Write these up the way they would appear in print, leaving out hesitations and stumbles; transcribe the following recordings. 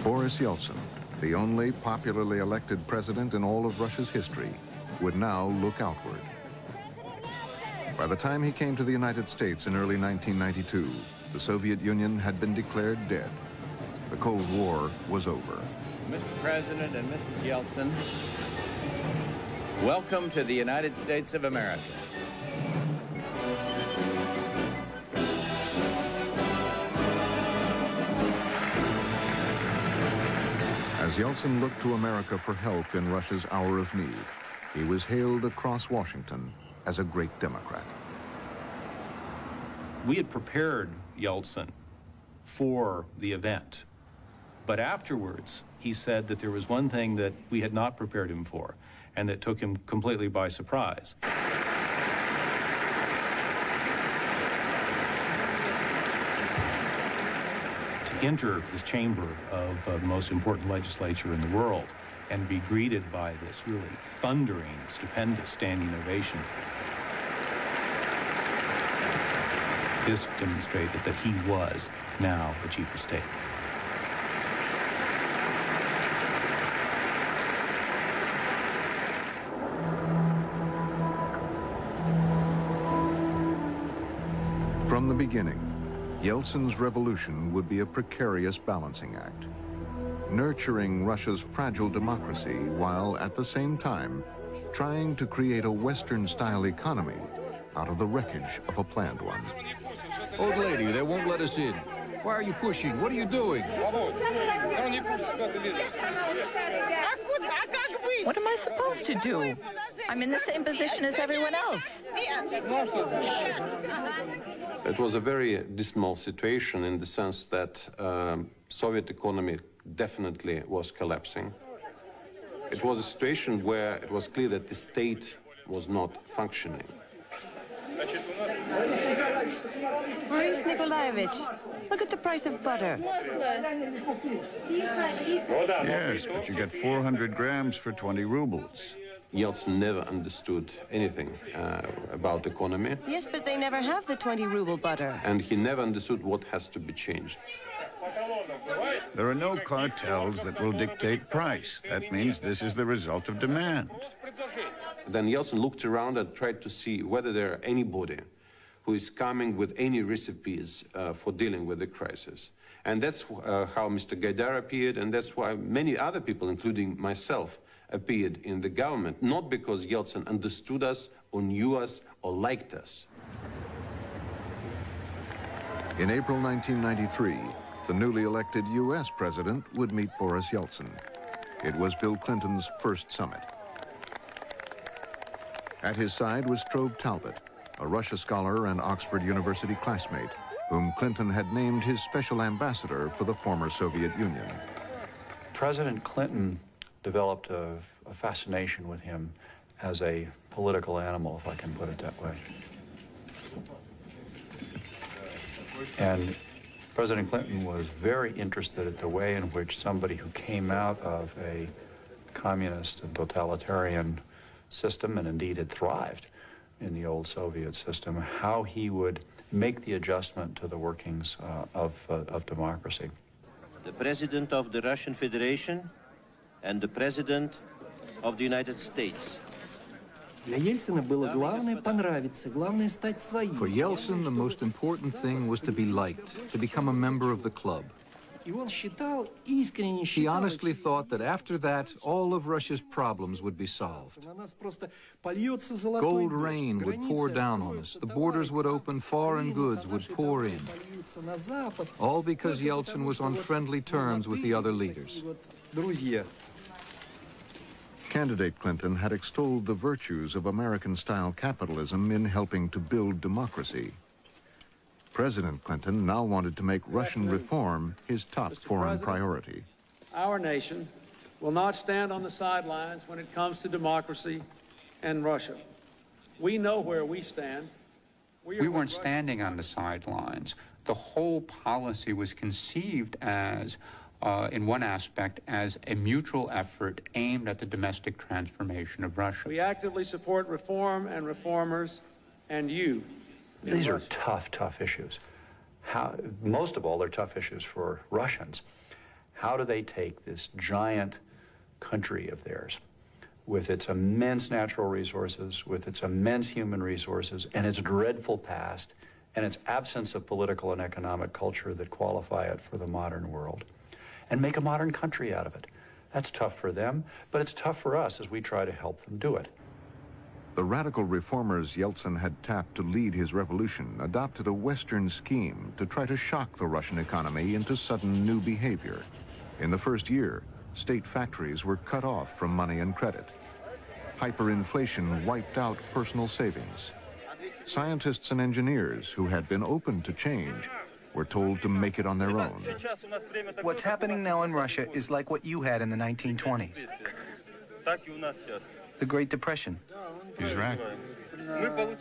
Boris Yeltsin, the only popularly elected president in all of Russia's history, would now look outward. By the time he came to the United States in early 1992, the Soviet Union had been declared dead. The Cold War was over. Mr. President and Mrs. Yeltsin, welcome to the United States of America. As Yeltsin looked to America for help in Russia's hour of need, he was hailed across Washington as a great Democrat. We had prepared Yeltsin for the event, but afterwards he said that there was one thing that we had not prepared him for, and that took him completely by surprise. To enter this chamber of the most important legislature in the world and be greeted by this really thundering, stupendous standing ovation, this demonstrated that he was now the chief of state. From the beginning, Yeltsin's revolution would be a precarious balancing act, nurturing Russia's fragile democracy while at the same time trying to create a Western-style economy out of the wreckage of a planned one. Old lady, they won't let us in. Why are you pushing? What are you doing? What am I supposed to do? I'm in the same position as everyone else. It was a very dismal situation in the sense that Soviet economy definitely was collapsing. It was a situation where it was clear that the state was not functioning. Boris Nikolaevich, look at the price of butter. Yes, but you get 400 grams for 20 rubles. Yeltsin never understood anything about economy. Yes, but they never have the 20-ruble butter. And he never understood what has to be changed. There are no cartels that will dictate price. That means this is the result of demand. Then Yeltsin looked around and tried to see whether there are anybody who is coming with any recipes for dealing with the crisis. And that's how Mr. Gaidar appeared, and that's why many other people, including myself, appeared in the government, not because Yeltsin understood us or knew us or liked us. In April 1993, the newly elected U.S. president would meet Boris Yeltsin. It was Bill Clinton's first summit. At his side was Strobe Talbot, a Russia scholar and Oxford University classmate, whom Clinton had named his special ambassador for the former Soviet Union. President Clinton developed a fascination with him as a political animal, if I can put it that way. And President Clinton was very interested in the way in which somebody who came out of a communist and totalitarian system, and indeed had thrived in the old Soviet system, how he would make the adjustment to the workings of democracy. The President of the Russian Federation and the President of the United States. For Yeltsin, the most important thing was to be liked, to become a member of the club. He honestly thought that after that, all of Russia's problems would be solved. Gold rain would pour down on us, the borders would open, foreign goods would pour in. All because Yeltsin was on friendly terms with the other leaders. Candidate Clinton had extolled the virtues of American-style capitalism in helping to build democracy. President Clinton now wanted to make Russian reform his top foreign priority. Our nation will not stand on the sidelines when it comes to democracy and Russia. We know where we stand. We weren't standing on the sidelines. The whole policy was conceived as, in one aspect, as a mutual effort aimed at the domestic transformation of Russia. We actively support reform and reformers and you. These are tough, tough issues. Most of all, they're tough issues for Russians. How do they take this giant country of theirs, with its immense natural resources, with its immense human resources, and its dreadful past, and its absence of political and economic culture that qualify it for the modern world, and make a modern country out of it? That's tough for them, but it's tough for us as we try to help them do it. The radical reformers Yeltsin had tapped to lead his revolution adopted a Western scheme to try to shock the Russian economy into sudden new behavior. In the first year, state factories were cut off from money and credit. Hyperinflation wiped out personal savings. Scientists and engineers who had been open to change were told to make it on their own. What's happening now in Russia is like what you had in the 1920s. The Great Depression. He's right.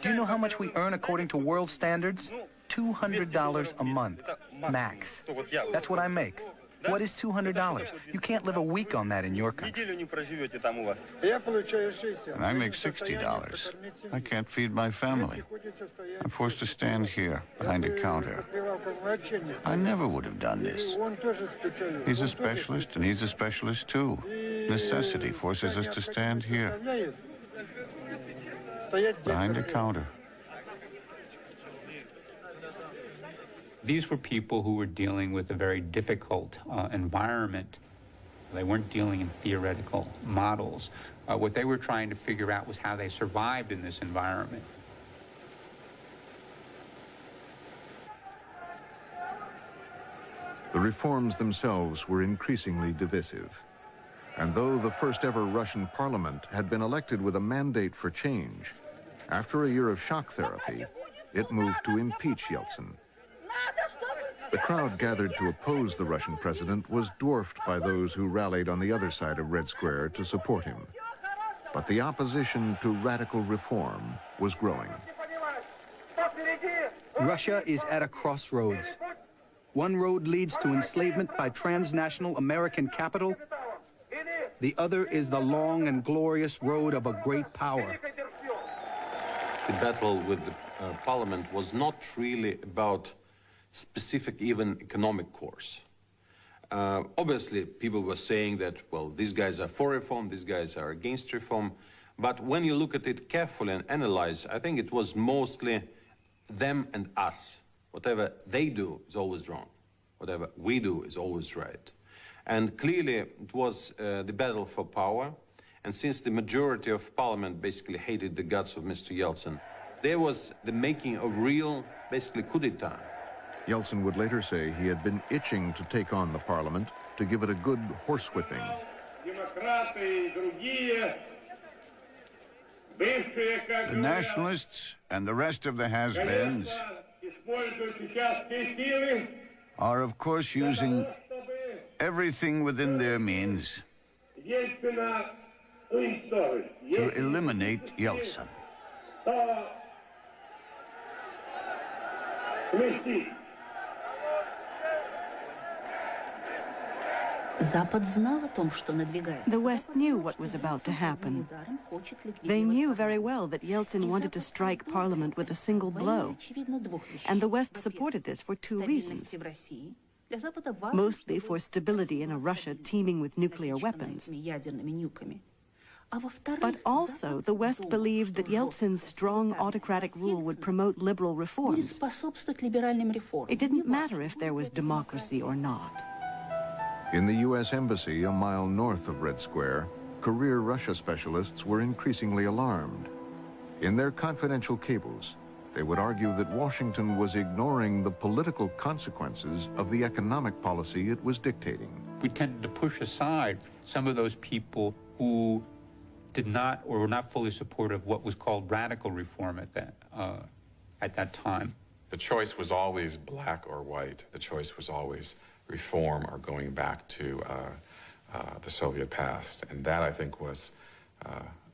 Do you know how much we earn according to world standards? $200 a month, max. That's what I make. What is $200? You can't live a week on that in your country. And I make $60. I can't feed my family. I'm forced to stand here behind a counter. I never would have done this. He's a specialist, and he's a specialist too. Necessity forces us to stand here behind a counter. These were people who were dealing with a very difficult environment. They weren't dealing in theoretical models. What they were trying to figure out was how they survived in this environment. The reforms themselves were increasingly divisive. And though the first ever Russian parliament had been elected with a mandate for change, after a year of shock therapy, it moved to impeach Yeltsin. The crowd gathered to oppose the Russian president was dwarfed by those who rallied on the other side of Red Square to support him. But the opposition to radical reform was growing. Russia is at a crossroads. One road leads to enslavement by transnational American capital. The other is the long and glorious road of a great power. The battle with the parliament was not really about specific, even economic course. Obviously, people were saying that, well, these guys are for reform, these guys are against reform. But when you look at it carefully and analyze, I think it was mostly them and us. Whatever they do is always wrong. Whatever we do is always right. And clearly, it was the battle for power. And since the majority of parliament basically hated the guts of Mr. Yeltsin, there was the making of real, basically, coup d'etat. Yeltsin would later say he had been itching to take on the parliament to give it a good horsewhipping. The nationalists and the rest of the has-beens are, of course, using everything within their means to eliminate Yeltsin. The West knew what was about to happen. They knew very well that Yeltsin wanted to strike Parliament with a single blow. And the West supported this for two reasons. Mostly for stability in a Russia teeming with nuclear weapons. But also, the West believed that Yeltsin's strong autocratic rule would promote liberal reforms. It didn't matter if there was democracy or not. In the U.S. Embassy a mile north of Red Square, career Russia specialists were increasingly alarmed. In their confidential cables, they would argue that Washington was ignoring the political consequences of the economic policy it was dictating. We tended to push aside some of those people who did not or were not fully supportive of what was called radical reform at that time. The choice was always black or white. The choice was always reform or going back to the Soviet past. And that, I think, was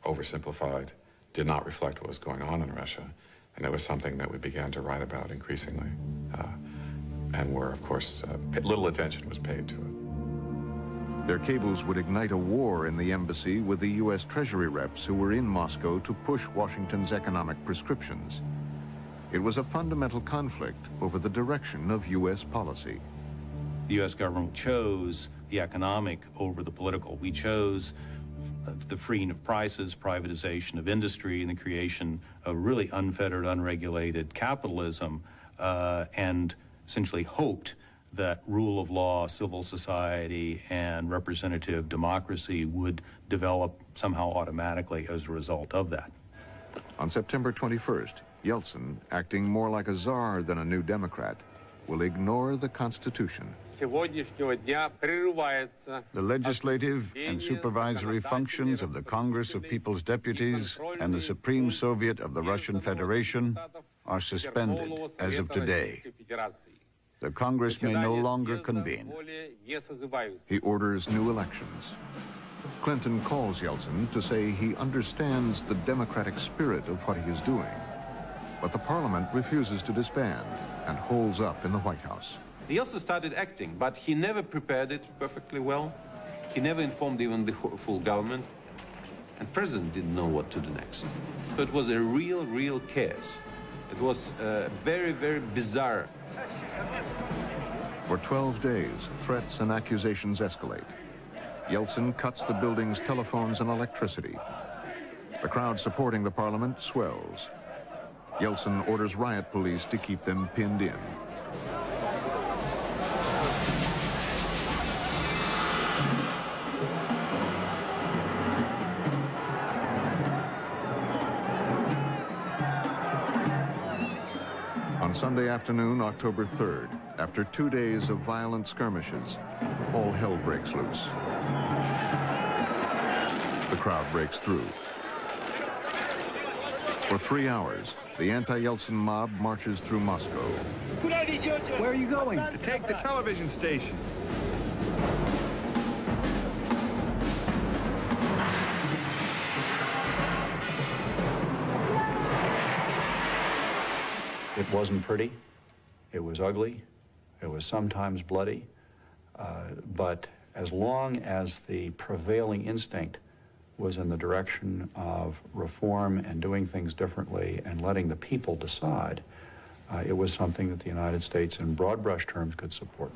oversimplified, did not reflect what was going on in Russia. And it was something that we began to write about increasingly. And where, of course, little attention was paid to it. Their cables would ignite a war in the embassy with the U.S. Treasury reps who were in Moscow to push Washington's economic prescriptions. It was a fundamental conflict over the direction of U.S. policy. The U.S. government chose the economic over the political. We chose the freeing of prices, privatization of industry, and the creation of really unfettered, unregulated capitalism, and essentially hoped that rule of law, civil society, and representative democracy would develop somehow automatically as a result of that. On September 21st, Yeltsin, acting more like a czar than a new Democrat, will ignore the Constitution. The legislative and supervisory functions of the Congress of People's Deputies and the Supreme Soviet of the Russian Federation are suspended as of today. The Congress may no longer convene. He orders new elections. Clinton calls Yeltsin to say he understands the democratic spirit of what he is doing. But the parliament refuses to disband and holds up in the White House. Yeltsin started acting, but he never prepared it perfectly well. He never informed even the full government. And the president didn't know what to do next. So it was a real chaos. It was very, very bizarre. For 12 days, threats and accusations escalate. Yeltsin cuts the building's telephones and electricity. The crowd supporting the parliament swells. Yeltsin orders riot police to keep them pinned in. On Sunday afternoon, October 3rd, after 2 days of violent skirmishes, all hell breaks loose. The crowd breaks through. For 3 hours, the anti-Yeltsin mob marches through Moscow. Where are you going? To take the television station. It wasn't pretty, it was ugly, it was sometimes bloody, but as long as the prevailing instinct was in the direction of reform and doing things differently and letting the people decide, it was something that the United States in broad brush terms could support.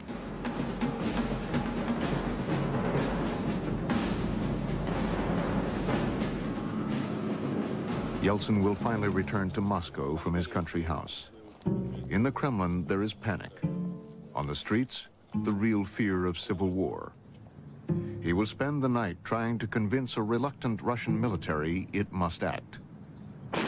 Yeltsin will finally return to Moscow from his country house. In the Kremlin, there is panic. On the streets, the real fear of civil war. He will spend the night trying to convince a reluctant Russian military it must act. The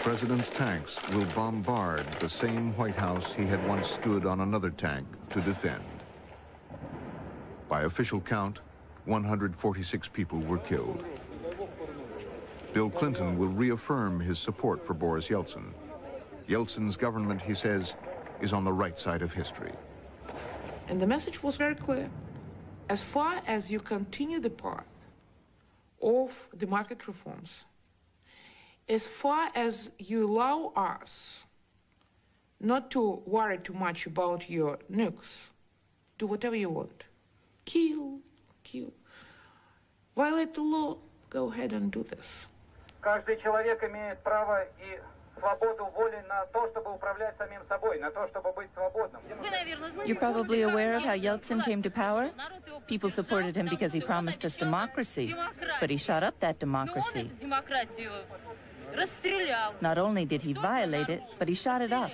president's tanks will bombard the same White House he had once stood on another tank to defend. By official count, 146 people were killed. Bill Clinton will reaffirm his support for Boris Yeltsin. Yeltsin's government, he says, is on the right side of history. And the message was very clear. As far as you continue the path of the market reforms, as far as you allow us not to worry too much about your nukes, do whatever you want. Kill. Violate the law, go ahead and do this. Каждый человек имеет право и свободу воли на то, чтобы управлять самим собой, на то, чтобы быть свободным. You're probably aware of how Yeltsin came to power. People supported him because he promised us democracy, but he shot up that democracy. Not only did he violate it, but he shot it up.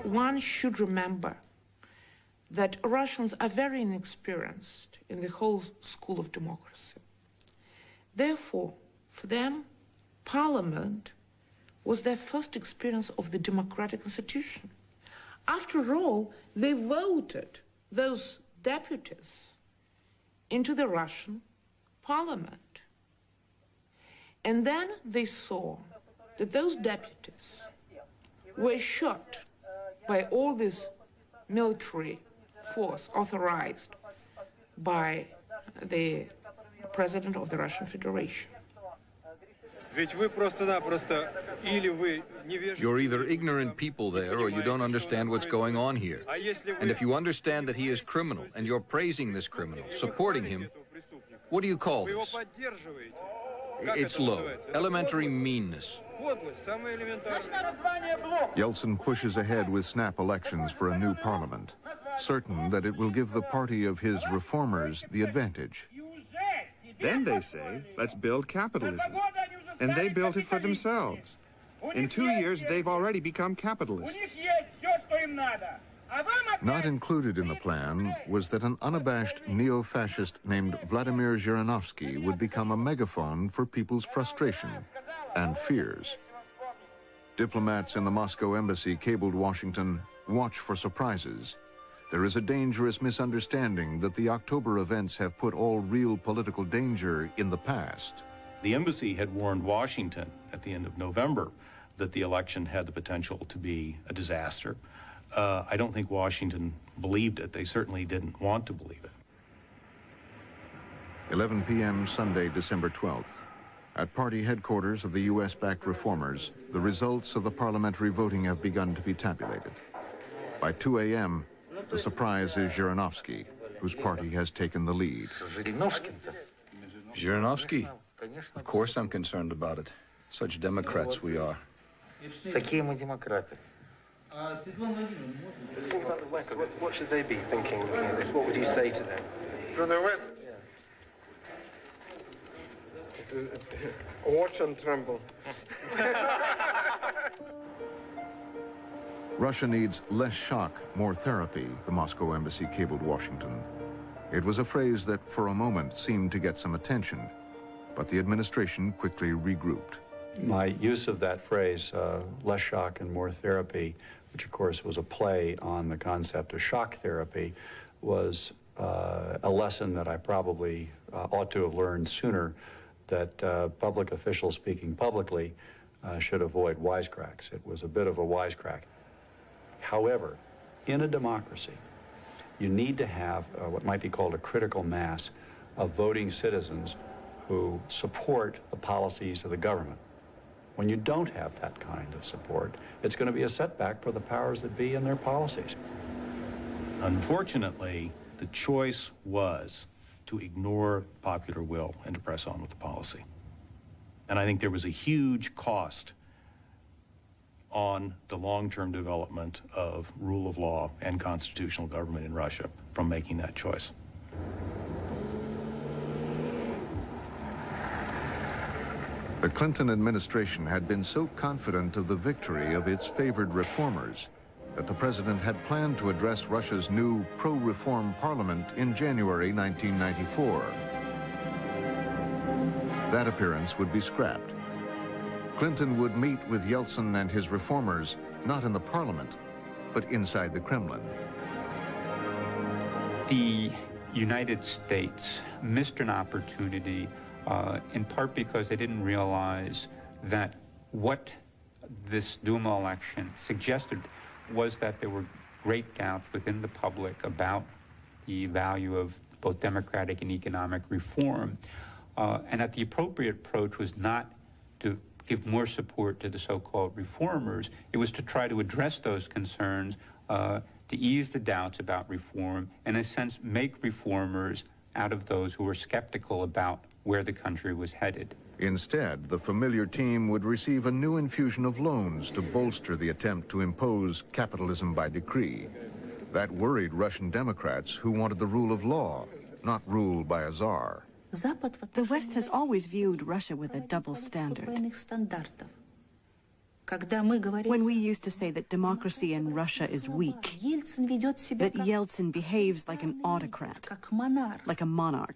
One should remember that Russians are very inexperienced in the whole school of democracy. Therefore, for them, Parliament was their first experience of the democratic institution. After all, they voted those deputies into the Russian Parliament. And then they saw that those deputies were shot by all this military force authorized by the President of the Russian Federation. You're either ignorant people there or you don't understand what's going on here. And if you understand that he is criminal and you're praising this criminal, supporting him, what do you call this? It's low. Elementary meanness. Yeltsin pushes ahead with snap elections for a new parliament, certain that it will give the party of his reformers the advantage. Then they say, let's build capitalism. And they built it for themselves. In 2 years, they've already become capitalists. Not included in the plan was that an unabashed neo-fascist named Vladimir Zhirinovsky would become a megaphone for people's frustration and fears. Diplomats in the Moscow embassy cabled Washington, "Watch for surprises. There is a dangerous misunderstanding that the October events have put all real political danger in the past." The embassy had warned Washington at the end of November that the election had the potential to be a disaster. I don't think Washington believed it. They certainly didn't want to believe it. 11 p.m. Sunday, December 12th. At party headquarters of the U.S.-backed reformers, the results of the parliamentary voting have begun to be tabulated. By 2 a.m., the surprise is Zhirinovsky, whose party has taken the lead. Zhirinovsky? Of course I'm concerned about it. Such Democrats we are. What should they be thinking looking at this? What would you say to them? To the West. Watch and tremble. Russia needs less shock, more therapy, the Moscow embassy cabled Washington. It was a phrase that, for a moment, seemed to get some attention, but the administration quickly regrouped. My use of that phrase, less shock and more therapy, which of course was a play on the concept of shock therapy, was a lesson that I probably ought to have learned sooner, that public officials speaking publicly should avoid wisecracks. It was a bit of a wisecrack. However, in a democracy, you need to have what might be called a critical mass of voting citizens who support the policies of the government. When you don't have that kind of support, it's going to be a setback for the powers that be in their policies. Unfortunately, the choice was to ignore popular will and to press on with the policy. And I think there was a huge cost on the long-term development of rule of law and constitutional government in Russia from making that choice. The Clinton administration had been so confident of the victory of its favored reformers that the president had planned to address Russia's new pro-reform parliament in January 1994. That appearance would be scrapped. Clinton would meet with Yeltsin and his reformers, not in the parliament, but inside the Kremlin. The United States missed an opportunity in part because they didn't realize that what this Duma election suggested was that there were great doubts within the public about the value of both democratic and economic reform, and that the appropriate approach was not to give more support to the so-called reformers. It was to try to address those concerns, to ease the doubts about reform, and in a sense make reformers out of those who were skeptical about where the country was headed. Instead, the familiar team would receive a new infusion of loans to bolster the attempt to impose capitalism by decree. That worried Russian Democrats who wanted the rule of law, not rule by a czar. The West has always viewed Russia with a double standard. When we used to say that democracy in Russia is weak, that Yeltsin behaves like an autocrat, like a monarch,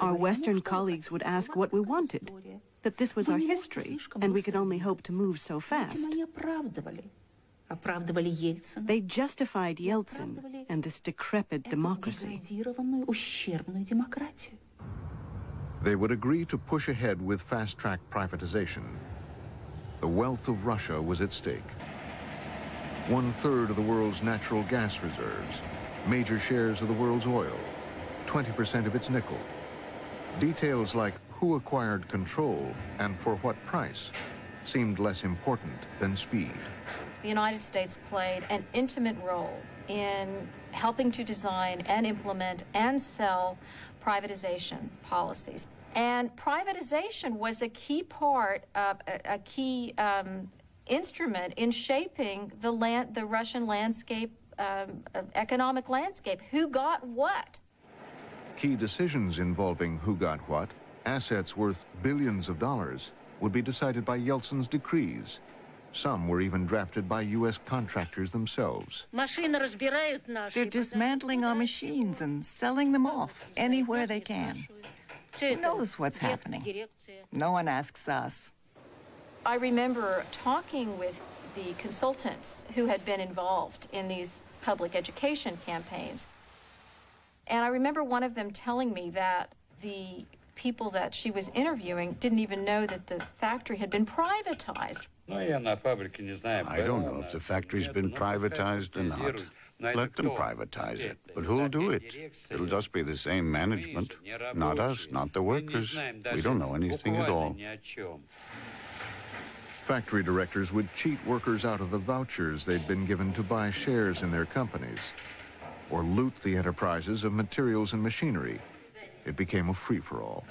our Western colleagues would ask what we wanted, that this was our history, and we could only hope to move so fast. They justified Yeltsin and this decrepit democracy. They would agree to push ahead with fast-track privatization. The wealth of Russia was at stake. 1/3 of the world's natural gas reserves, major shares of the world's oil, 20% of its nickel. Details like who acquired control and for what price seemed less important than speed. The United States played an intimate role in helping to design and implement and sell privatization policies. And privatization was a key part, a key instrument in shaping the Russian landscape, economic landscape. Who got what? Key decisions involving who got what, assets worth billions of dollars, would be decided by Yeltsin's decrees. Some were even drafted by U.S. contractors themselves. They're dismantling our machines and selling them off anywhere they can. Who knows what's happening? No one asks us. I remember talking with the consultants who had been involved in these public education campaigns. And I remember one of them telling me that the people that she was interviewing didn't even know that the factory had been privatized. I don't know if the factory's been privatized or not. Let them privatize it. But who'll do it? It'll just be the same management. Not us, not the workers. We don't know anything at all. Factory directors would cheat workers out of the vouchers they'd been given to buy shares in their companies, or loot the enterprises of materials and machinery. It became a free-for-all.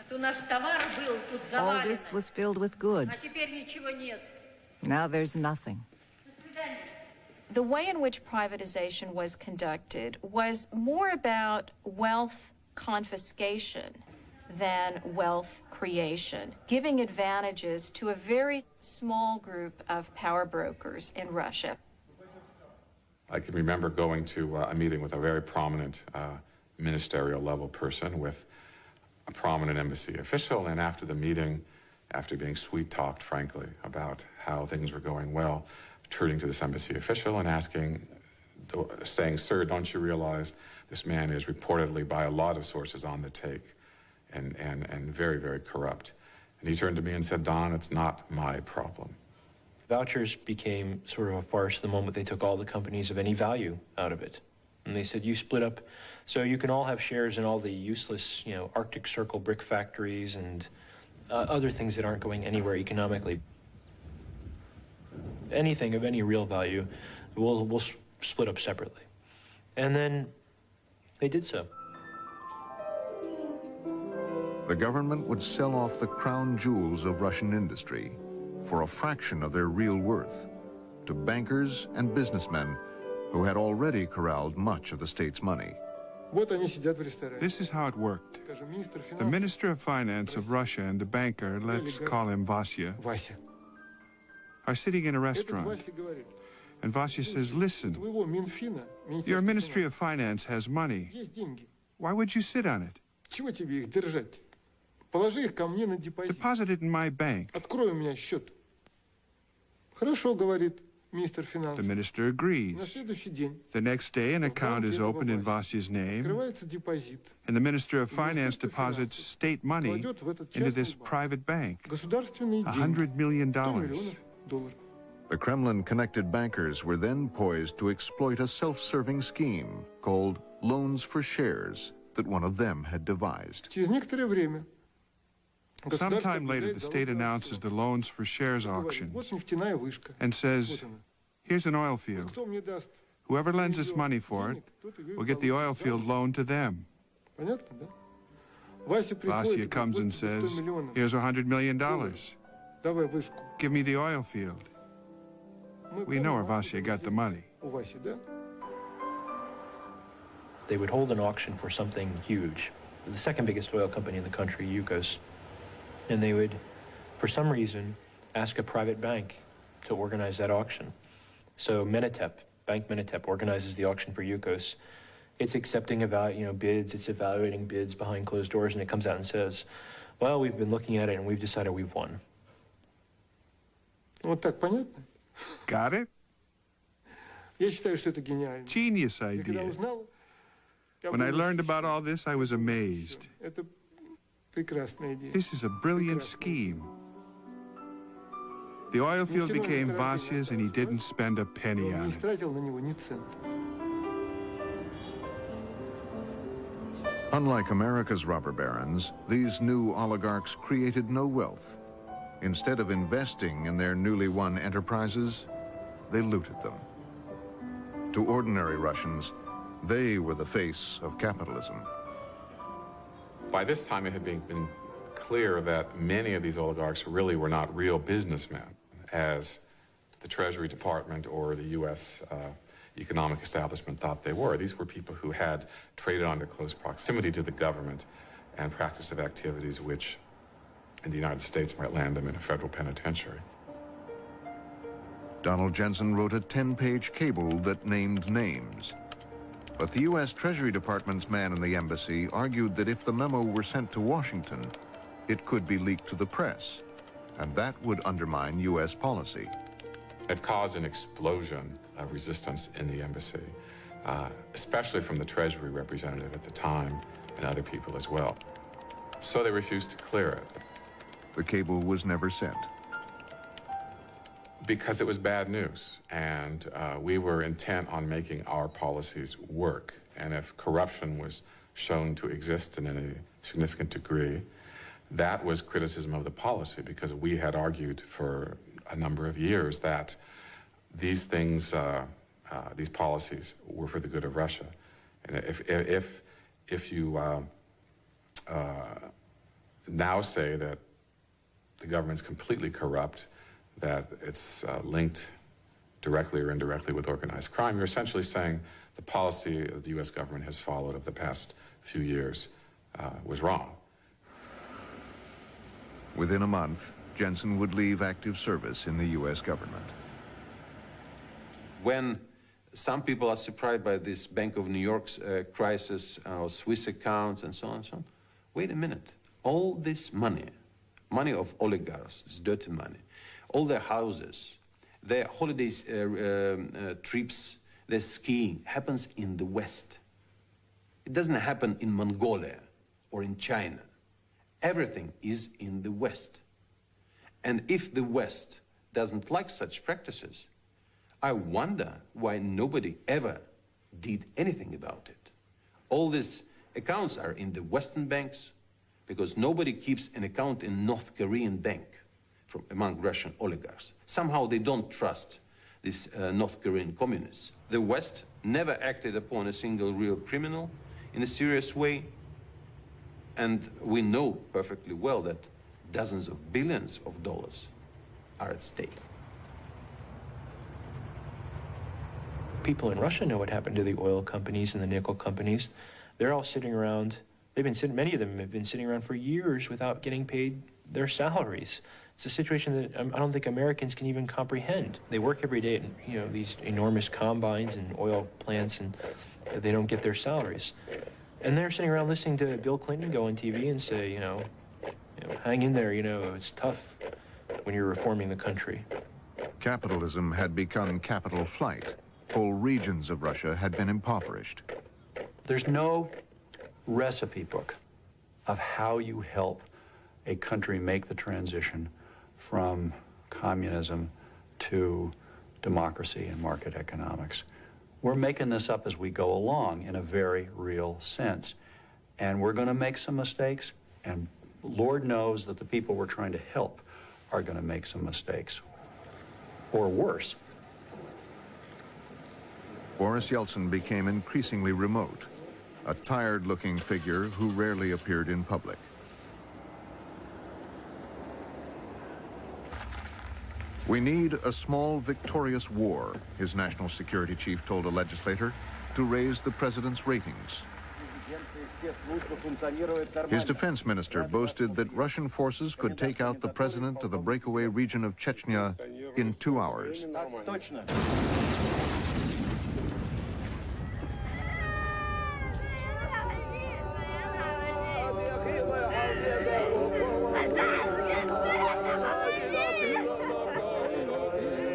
All this was filled with goods. Now there's nothing. The way in which privatization was conducted was more about wealth confiscation than wealth creation, giving advantages to a very small group of power brokers in Russia. I can remember going to a meeting with a very prominent ministerial level person with a prominent embassy official, and after the meeting, after being sweet-talked, frankly, about how things were going well, turning to this embassy official and saying, "Sir, don't you realize this man is reportedly, by a lot of sources, on the take and very, very corrupt?" And he turned to me and said, "Don, it's not my problem." Vouchers became sort of a farce the moment they took all the companies of any value out of it. And they said, you split up, so you can all have shares in all the useless, Arctic Circle brick factories and other things that aren't going anywhere economically. Anything of any real value, we'll split up separately. And then they did so. The government would sell off the crown jewels of Russian industry for a fraction of their real worth to bankers and businessmen who had already corralled much of the state's money. This is how it worked. The Minister of Finance of Russia and the banker, let's call him Vasya, are sitting in a restaurant. And Vasya says, "Listen, your Ministry of Finance has money. Why would you sit on it? Deposit it in my bank." The minister agrees. The next day, an account is opened in Vasya's name, and the Minister of Finance deposits state money into this private bank, $100 million. The Kremlin-connected bankers were then poised to exploit a self-serving scheme called loans for shares that one of them had devised. Sometime later, the state announces the loans for shares auction and says, "Here's an oil field. Whoever lends us money for it will get the oil field loaned to them." Vasya comes and says, "Here's $100 million. Give me the oil field." We know where Vasya got the money. They would hold an auction for something huge, the second biggest oil company in the country, UCOS. And they would, for some reason, ask a private bank to organize that auction. So Bank Minitep organizes the auction for UCOS. It's accepting bids, it's evaluating bids behind closed doors, and it comes out and says, "Well, we've been looking at it and we've decided we've won." Got it? Genius idea. When I learned about all this, I was amazed. This is a brilliant scheme. The oil field became Vasya's, and he didn't spend a penny on it. Unlike America's robber barons, these new oligarchs created no wealth. Instead of investing in their newly won enterprises, they looted them. To ordinary Russians, they were the face of capitalism. By this time, it had been clear that many of these oligarchs really were not real businessmen, as the Treasury Department or the U.S. Economic establishment thought they were. These were people who had traded under close proximity to the government and practice of activities which in the United States might land them in a federal penitentiary. Donald Jensen wrote a 10-page cable that named names. But the U.S. Treasury Department's man in the embassy argued that if the memo were sent to Washington, it could be leaked to the press, and that would undermine U.S. policy. It caused an explosion of resistance in the embassy, especially from the Treasury representative at the time and other people as well. So they refused to clear it. The cable was never sent. Because it was bad news, and we were intent on making our policies work. And if corruption was shown to exist in any significant degree, that was criticism of the policy, because we had argued for a number of years that these things, these policies were for the good of Russia. And if you now say that the government's completely corrupt, that it's linked directly or indirectly with organized crime, you're essentially saying the policy that the U.S. government has followed over the past few years was wrong. Within a month, Jensen would leave active service in the U.S. government. When some people are surprised by this Bank of New York's crisis, or Swiss accounts and so on and so on, wait a minute. All this money of oligarchs, this dirty money, all their houses, their holidays, trips, their skiing happens in the West. It doesn't happen in Mongolia or in China. Everything is in the West. And if the West doesn't like such practices, I wonder why nobody ever did anything about it. All these accounts are in the Western banks, because nobody keeps an account in North Korean bank from among Russian oligarchs. Somehow they don't trust these North Korean communists. The West never acted upon a single real criminal in a serious way, and we know perfectly well that dozens of billions of dollars are at stake. People in Russia know what happened to the oil companies and the nickel companies. They're all sitting around. Many of them have been sitting around for years without getting paid their salaries. It's a situation that I don't think Americans can even comprehend. They work every day at these enormous combines and oil plants, and they don't get their salaries. And they're sitting around listening to Bill Clinton go on TV and say, hang in there, it's tough when you're reforming the country. Capitalism had become capital flight. Whole regions of Russia had been impoverished. There's no recipe book of how you help a country make the transition from communism to democracy and market economics. We're making this up as we go along in a very real sense. And we're going to make some mistakes, and Lord knows that the people we're trying to help are going to make some mistakes, or worse. Boris Yeltsin became increasingly remote, a tired-looking figure who rarely appeared in public. We need a small, victorious war, his national security chief told a legislator, to raise the president's ratings. His defense minister boasted that Russian forces could take out the president of the breakaway region of Chechnya in 2 hours.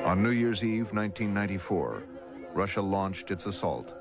On New Year's Eve, 1994, Russia launched its assault.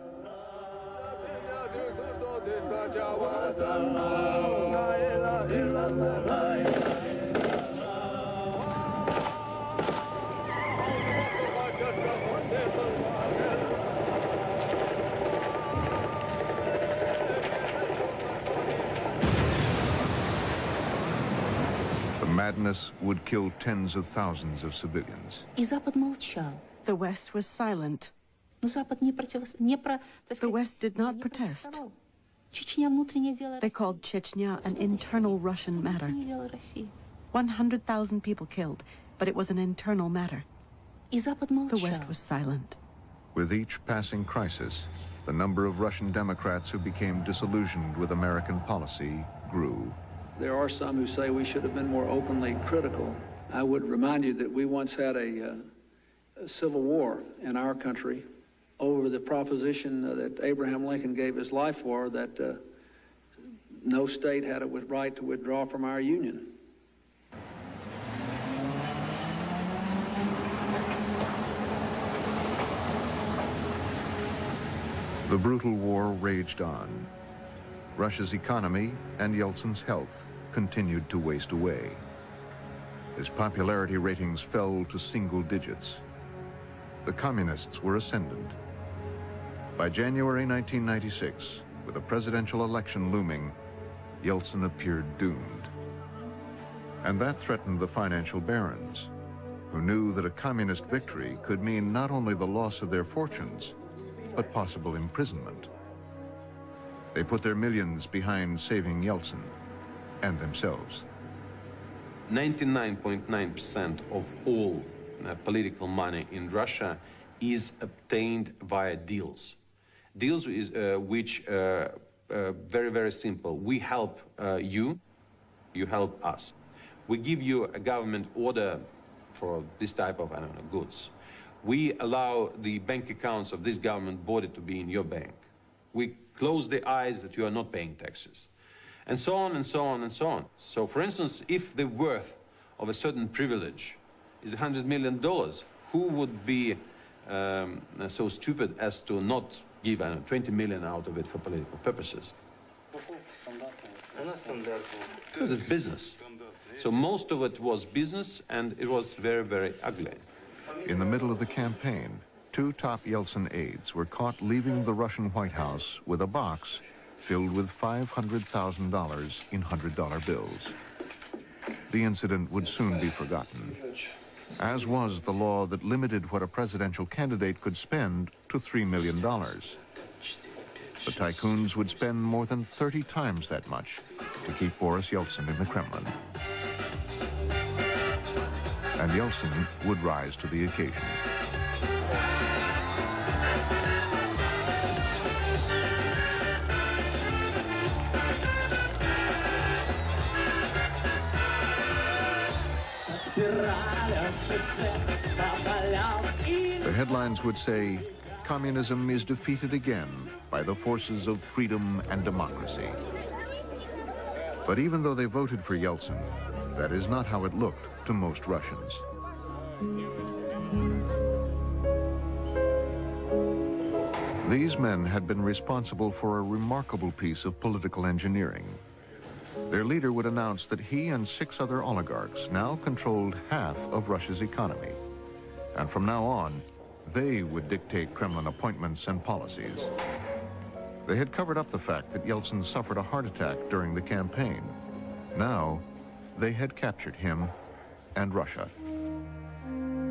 Madness would kill tens of thousands of civilians. The West was silent. The West did not protest. They called Chechnya an internal Russian matter. 100,000 people killed, but it was an internal matter. The West was silent. With each passing crisis, the number of Russian Democrats who became disillusioned with American policy grew. There are some who say we should have been more openly critical. I would remind you that we once had a civil war in our country over the proposition that Abraham Lincoln gave his life for, that no state had a right to withdraw from our union. The brutal war raged on. Russia's economy and Yeltsin's health continued to waste away. His popularity ratings fell to single digits. The communists were ascendant. By January 1996, with a presidential election looming, Yeltsin appeared doomed. And that threatened the financial barons, who knew that a communist victory could mean not only the loss of their fortunes, but possible imprisonment. They put their millions behind saving Yeltsin and themselves. 99.9% of all political money in Russia is obtained via deals. Deals is, which very, very simple. We help you, you help us. We give you a government order for this type of, I don't know, goods. We allow the bank accounts of this government body to be in your bank. We close the eyes that you are not paying taxes. And so on and so on and so on. So for instance, if the worth of a certain privilege is $100 million, who would be so stupid as to not give 20 million out of it for political purposes? Because it's business. So most of it was business, and it was very, very ugly. In the middle of the campaign, two top Yeltsin aides were caught leaving the Russian White House with a box filled with $500,000 in $100 bills. The incident would soon be forgotten, as was the law that limited what a presidential candidate could spend to $3 million. The tycoons would spend more than 30 times that much to keep Boris Yeltsin in the Kremlin. And Yeltsin would rise to the occasion. The headlines would say, communism is defeated again by the forces of freedom and democracy. But even though they voted for Yeltsin, that is not how it looked to most Russians. These men had been responsible for a remarkable piece of political engineering. Their leader would announce that he and 6 other oligarchs now controlled half of Russia's economy. And from now on, they would dictate Kremlin appointments and policies. They had covered up the fact that Yeltsin suffered a heart attack during the campaign. Now, they had captured him and Russia.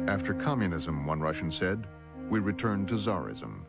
After communism, one Russian said, we returned to Tsarism.